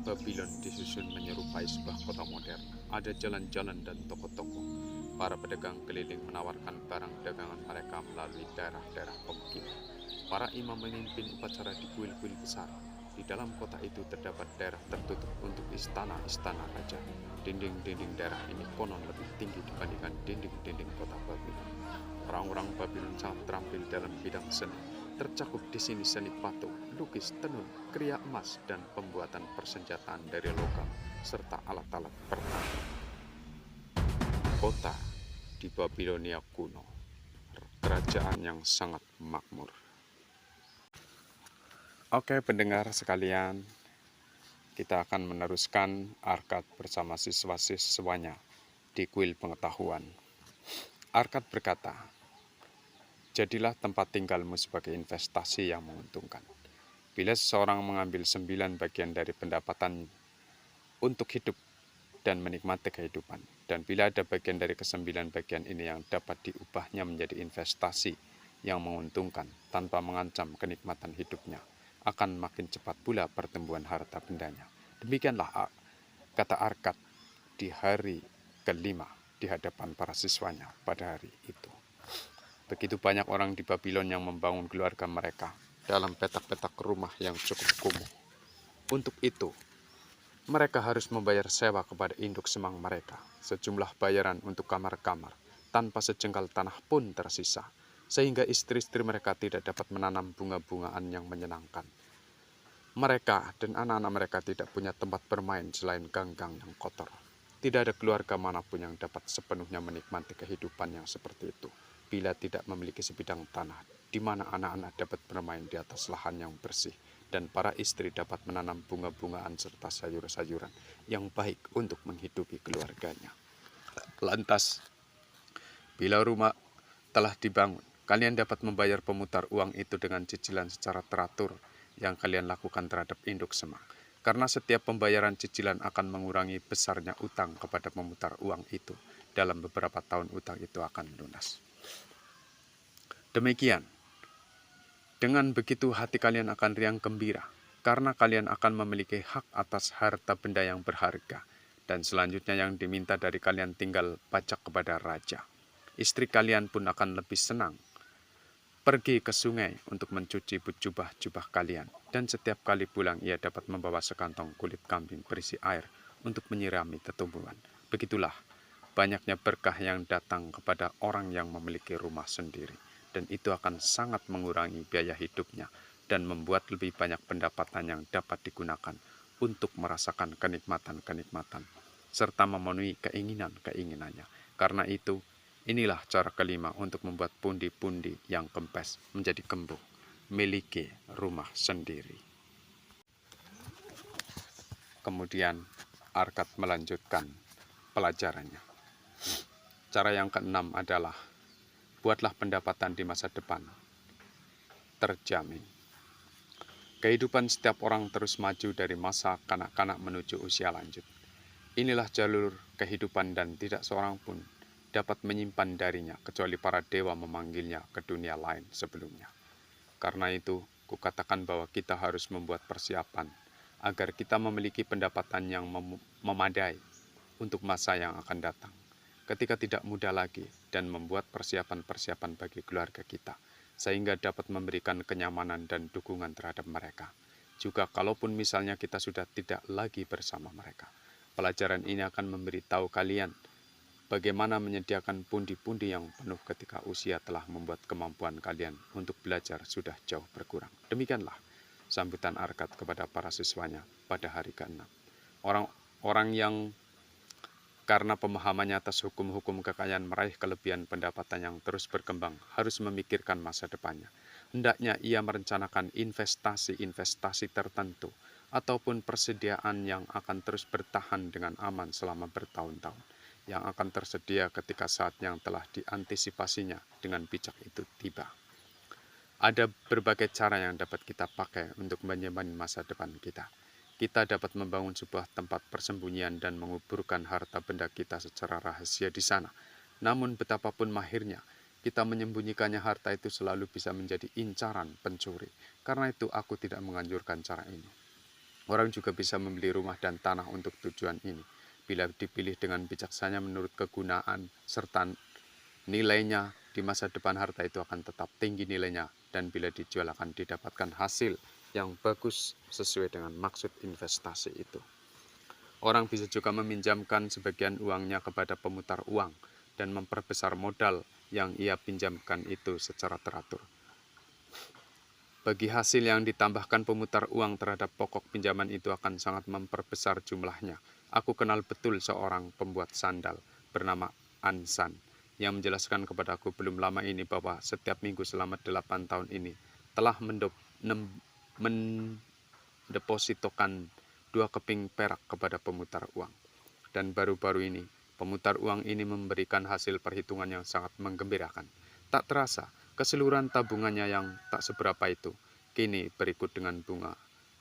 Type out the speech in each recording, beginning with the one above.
Babylon disusun menyerupai sebuah kota modern. Ada jalan-jalan dan toko-toko. Para pedagang keliling menawarkan barang dagangan mereka melalui daerah-daerah pemukiman. Para imam memimpin upacara di kuil-kuil besar. Di dalam kota itu terdapat daerah tertutup untuk istana-istana raja. Dinding-dinding daerah ini konon lebih tinggi dibandingkan dinding-dinding kota Babylon. Orang-orang Babylon sangat terampil dalam bidang seni. Tercakup di sini seni patung, lukis, tenun, kriya emas, dan pembuatan persenjataan dari logam, serta alat-alat perang. Kota di Babilonia kuno, kerajaan yang sangat makmur. Oke pendengar sekalian, kita akan meneruskan Arkad bersama siswa-siswanya di kuil pengetahuan. Arkad berkata, jadilah tempat tinggalmu sebagai investasi yang menguntungkan. Bila seseorang mengambil 9 bagian dari pendapatan untuk hidup dan menikmati kehidupan, dan bila ada bagian dari ke-9 bagian ini yang dapat diubahnya menjadi investasi yang menguntungkan tanpa mengancam kenikmatan hidupnya, akan makin cepat pula pertumbuhan harta bendanya. Demikianlah kata Arkad di hari kelima di hadapan para siswanya pada hari itu. Begitu banyak orang di Babylon yang membangun keluarga mereka dalam petak-petak rumah yang cukup kumuh. Untuk itu, mereka harus membayar sewa kepada induk semang mereka, sejumlah bayaran untuk kamar-kamar, tanpa sejengkal tanah pun tersisa, sehingga istri-istri mereka tidak dapat menanam bunga-bungaan yang menyenangkan. Mereka dan anak-anak mereka tidak punya tempat bermain selain ganggang yang kotor. Tidak ada keluarga manapun yang dapat sepenuhnya menikmati kehidupan yang seperti itu, bila tidak memiliki sebidang tanah, di mana anak-anak dapat bermain di atas lahan yang bersih, dan para istri dapat menanam bunga-bungaan serta sayur-sayuran yang baik untuk menghidupi keluarganya. Lantas, bila rumah telah dibangun, kalian dapat membayar pemutar uang itu dengan cicilan secara teratur yang kalian lakukan terhadap induk semang. Karena setiap pembayaran cicilan akan mengurangi besarnya utang kepada pemutar uang itu. Dalam beberapa tahun utang itu akan lunas. Demikian, dengan begitu hati kalian akan riang gembira, karena kalian akan memiliki hak atas harta benda yang berharga. Dan selanjutnya yang diminta dari kalian tinggal pajak kepada raja. Istri kalian pun akan lebih senang pergi ke sungai untuk mencuci jubah-jubah kalian, dan setiap kali pulang ia dapat membawa sekantong kulit kambing berisi air untuk menyirami tumbuhan. Begitulah banyaknya berkah yang datang kepada orang yang memiliki rumah sendiri, dan itu akan sangat mengurangi biaya hidupnya dan membuat lebih banyak pendapatan yang dapat digunakan untuk merasakan kenikmatan-kenikmatan serta memenuhi keinginan-keinginannya. Karena itu, inilah cara kelima untuk membuat pundi-pundi yang kempes menjadi kembung, miliki rumah sendiri. Kemudian Arkad melanjutkan pelajarannya. Cara yang keenam adalah buatlah pendapatan di masa depan terjamin. Kehidupan setiap orang terus maju dari masa kanak-kanak menuju usia lanjut. Inilah jalur kehidupan dan tidak seorang pun dapat menyimpan darinya kecuali para dewa memanggilnya ke dunia lain sebelumnya. Karena itu, kukatakan bahwa kita harus membuat persiapan agar kita memiliki pendapatan yang memadai untuk masa yang akan datang, ketika tidak muda lagi, dan membuat persiapan-persiapan bagi keluarga kita, sehingga dapat memberikan kenyamanan dan dukungan terhadap mereka. Juga kalaupun misalnya kita sudah tidak lagi bersama mereka, pelajaran ini akan memberitahu kalian bagaimana menyediakan pundi-pundi yang penuh ketika usia telah membuat kemampuan kalian untuk belajar sudah jauh berkurang. Demikianlah sambutan Arkad kepada para siswanya pada hari ke-6. Orang-orang yang karena pemahamannya atas hukum-hukum kekayaan meraih kelebihan pendapatan yang terus berkembang harus memikirkan masa depannya. Hendaknya ia merencanakan investasi-investasi tertentu ataupun persediaan yang akan terus bertahan dengan aman selama bertahun-tahun, yang akan tersedia ketika saat yang telah diantisipasinya dengan bijak itu tiba. Ada berbagai cara yang dapat kita pakai untuk menyimpan masa depan kita. Kita dapat membangun sebuah tempat persembunyian dan menguburkan harta benda kita secara rahasia di sana. Namun betapapun mahirnya, kita menyembunyikannya, harta itu selalu bisa menjadi incaran pencuri. Karena itu aku tidak menganjurkan cara ini. Orang juga bisa membeli rumah dan tanah untuk tujuan ini. Bila dipilih dengan bijaksana menurut kegunaan serta nilainya, di masa depan harta itu akan tetap tinggi nilainya, dan bila dijual akan didapatkan hasil yang bagus sesuai dengan maksud investasi itu. Orang bisa juga meminjamkan sebagian uangnya kepada pemutar uang dan memperbesar modal yang ia pinjamkan itu secara teratur. Bagi hasil yang ditambahkan pemutar uang terhadap pokok pinjaman itu akan sangat memperbesar jumlahnya. Aku kenal betul seorang pembuat sandal bernama Ansan yang menjelaskan kepadaku belum lama ini bahwa setiap minggu selama 8 tahun ini telah mendepositokan 2 keping perak kepada pemutar uang. Dan baru-baru ini, pemutar uang ini memberikan hasil perhitungan yang sangat menggembirakan. Tak terasa, keseluruhan tabungannya yang tak seberapa itu, kini berikut dengan bunga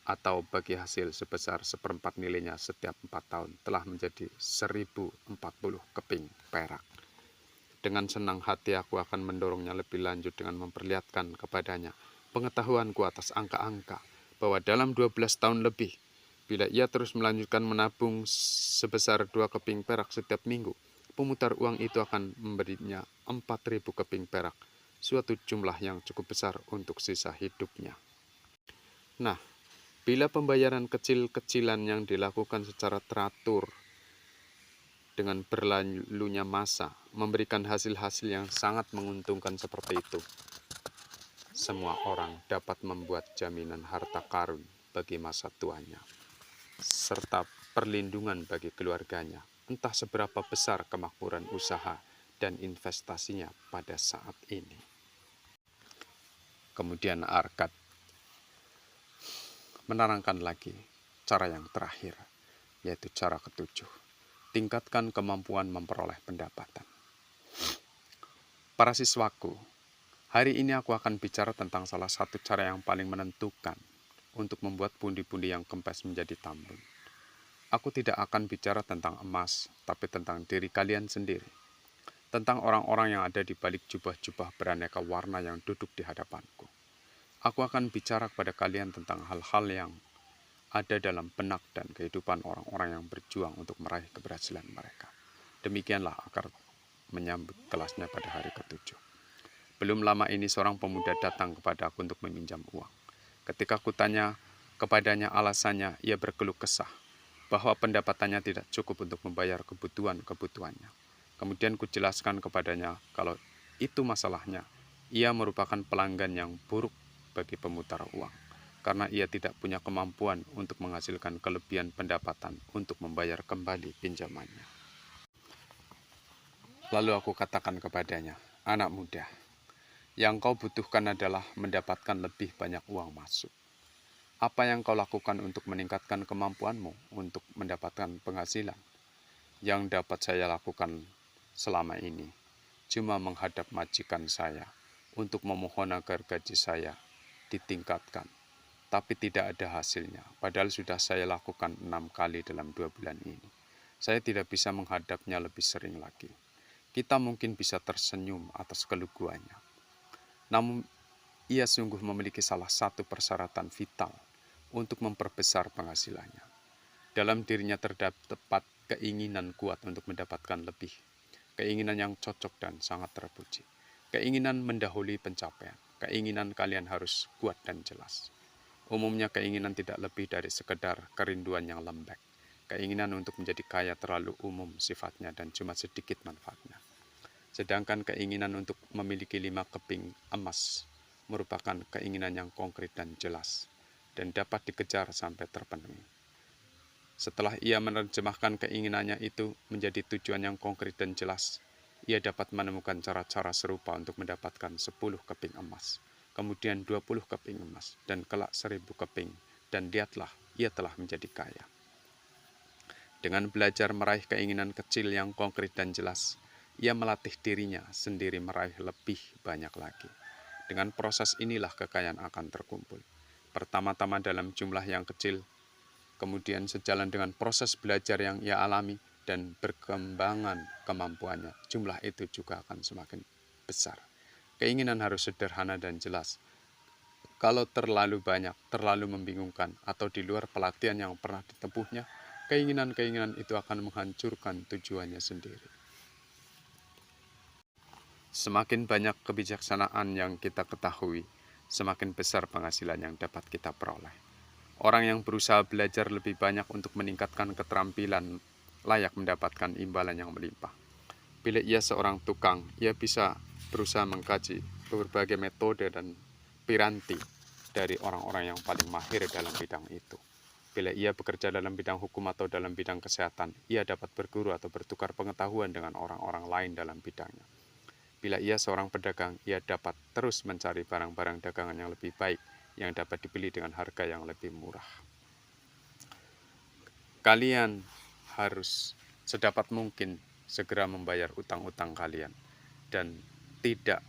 atau bagi hasil sebesar 1/4 nilainya setiap 4 tahun telah menjadi 1040 keping perak. Dengan senang hati aku akan mendorongnya lebih lanjut dengan memperlihatkan kepadanya pengetahuanku atas angka-angka bahwa dalam 12 tahun lebih, bila ia terus melanjutkan menabung sebesar 2 keping perak setiap minggu, pemutar uang itu akan memberinya 4.000 keping perak, suatu jumlah yang cukup besar untuk sisa hidupnya. Nah, bila pembayaran kecil-kecilan yang dilakukan secara teratur dengan berlalunya masa memberikan hasil-hasil yang sangat menguntungkan seperti itu, semua orang dapat membuat jaminan harta karun bagi masa tuanya, serta perlindungan bagi keluarganya, entah seberapa besar kemakmuran usaha dan investasinya pada saat ini. Kemudian Arkad menerangkan lagi cara yang terakhir, yaitu cara ketujuh. Tingkatkan kemampuan memperoleh pendapatan. Para siswaku, hari ini aku akan bicara tentang salah satu cara yang paling menentukan untuk membuat pundi-pundi yang kempes menjadi tambun. Aku tidak akan bicara tentang emas, tapi tentang diri kalian sendiri. Tentang orang-orang yang ada di balik jubah-jubah beraneka warna yang duduk di hadapanku. Aku akan bicara kepada kalian tentang hal-hal yang ada dalam benak dan kehidupan orang-orang yang berjuang untuk meraih keberhasilan mereka. Demikianlah Arkad menyambut kelasnya pada hari ketujuh. Belum lama ini seorang pemuda datang kepada aku untuk meminjam uang. Ketika kutanya kepadanya alasannya, ia berkeluh kesah bahwa pendapatannya tidak cukup untuk membayar kebutuhan-kebutuhannya. Kemudian kujelaskan kepadanya kalau itu masalahnya. Ia merupakan pelanggan yang buruk bagi pemutar uang, karena ia tidak punya kemampuan untuk menghasilkan kelebihan pendapatan untuk membayar kembali pinjamannya. Lalu aku katakan kepadanya, anak muda, yang kau butuhkan adalah mendapatkan lebih banyak uang masuk. Apa yang kau lakukan untuk meningkatkan kemampuanmu untuk mendapatkan penghasilan? Yang dapat saya lakukan selama ini cuma menghadap majikan saya untuk memohon agar gaji saya ditingkatkan. Tapi tidak ada hasilnya, padahal sudah saya lakukan 6 kali dalam 2 bulan ini. Saya tidak bisa menghadapnya lebih sering lagi. Kita mungkin bisa tersenyum atas keluguannya. Namun, ia sungguh memiliki salah satu persyaratan vital untuk memperbesar penghasilannya. Dalam dirinya terdapat keinginan kuat untuk mendapatkan lebih. Keinginan yang cocok dan sangat terpuji. Keinginan mendahului pencapaian. Keinginan kalian harus kuat dan jelas. Umumnya keinginan tidak lebih dari sekedar kerinduan yang lembek. Keinginan untuk menjadi kaya terlalu umum sifatnya dan cuma sedikit manfaatnya. Sedangkan keinginan untuk memiliki 5 keping emas merupakan keinginan yang konkret dan jelas dan dapat dikejar sampai terpenuhi. Setelah ia menerjemahkan keinginannya itu menjadi tujuan yang konkret dan jelas, ia dapat menemukan cara-cara serupa untuk mendapatkan 10 keping emas, kemudian 20 keping emas, dan kelak 1000 keping, dan lihatlah, ia telah menjadi kaya. Dengan belajar meraih keinginan kecil yang konkret dan jelas, ia melatih dirinya sendiri meraih lebih banyak lagi. Dengan proses inilah kekayaan akan terkumpul. Pertama-tama dalam jumlah yang kecil, kemudian sejalan dengan proses belajar yang ia alami dan berkembangan kemampuannya, jumlah itu juga akan semakin besar. Keinginan harus sederhana dan jelas. Kalau terlalu banyak, terlalu membingungkan, atau di luar pelatihan yang pernah ditempuhnya, keinginan-keinginan itu akan menghancurkan tujuannya sendiri. Semakin banyak kebijaksanaan yang kita ketahui, semakin besar penghasilan yang dapat kita peroleh. Orang yang berusaha belajar lebih banyak untuk meningkatkan keterampilan layak mendapatkan imbalan yang melimpah. Bila ia seorang tukang, ia bisa berusaha mengkaji berbagai metode dan piranti dari orang-orang yang paling mahir dalam bidang itu. Bila ia bekerja dalam bidang hukum atau dalam bidang kesehatan, ia dapat berguru atau bertukar pengetahuan dengan orang-orang lain dalam bidangnya. Bila ia seorang pedagang, ia dapat terus mencari barang-barang dagangan yang lebih baik yang dapat dibeli dengan harga yang lebih murah. Kalian harus sedapat mungkin segera membayar utang-utang kalian dan tidak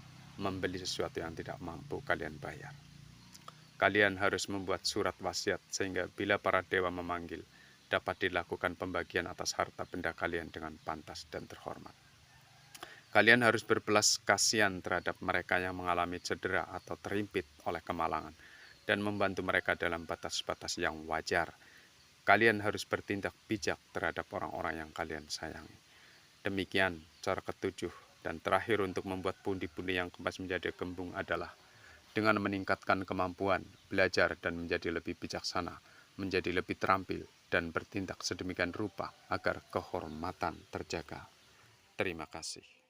membeli sesuatu yang tidak mampu kalian bayar. Kalian harus membuat surat wasiat sehingga bila para dewa memanggil, dapat dilakukan pembagian atas harta benda kalian dengan pantas dan terhormat. Kalian harus berbelas kasihan terhadap mereka yang mengalami cedera atau terimpit oleh kemalangan dan membantu mereka dalam batas-batas yang wajar. Kalian harus bertindak bijak terhadap orang-orang yang kalian sayangi. Demikian cara ketujuh dan terakhir untuk membuat pundi-pundi yang kemas menjadi gembung adalah dengan meningkatkan kemampuan, belajar dan menjadi lebih bijaksana, menjadi lebih terampil, dan bertindak sedemikian rupa agar kehormatan terjaga. Terima kasih.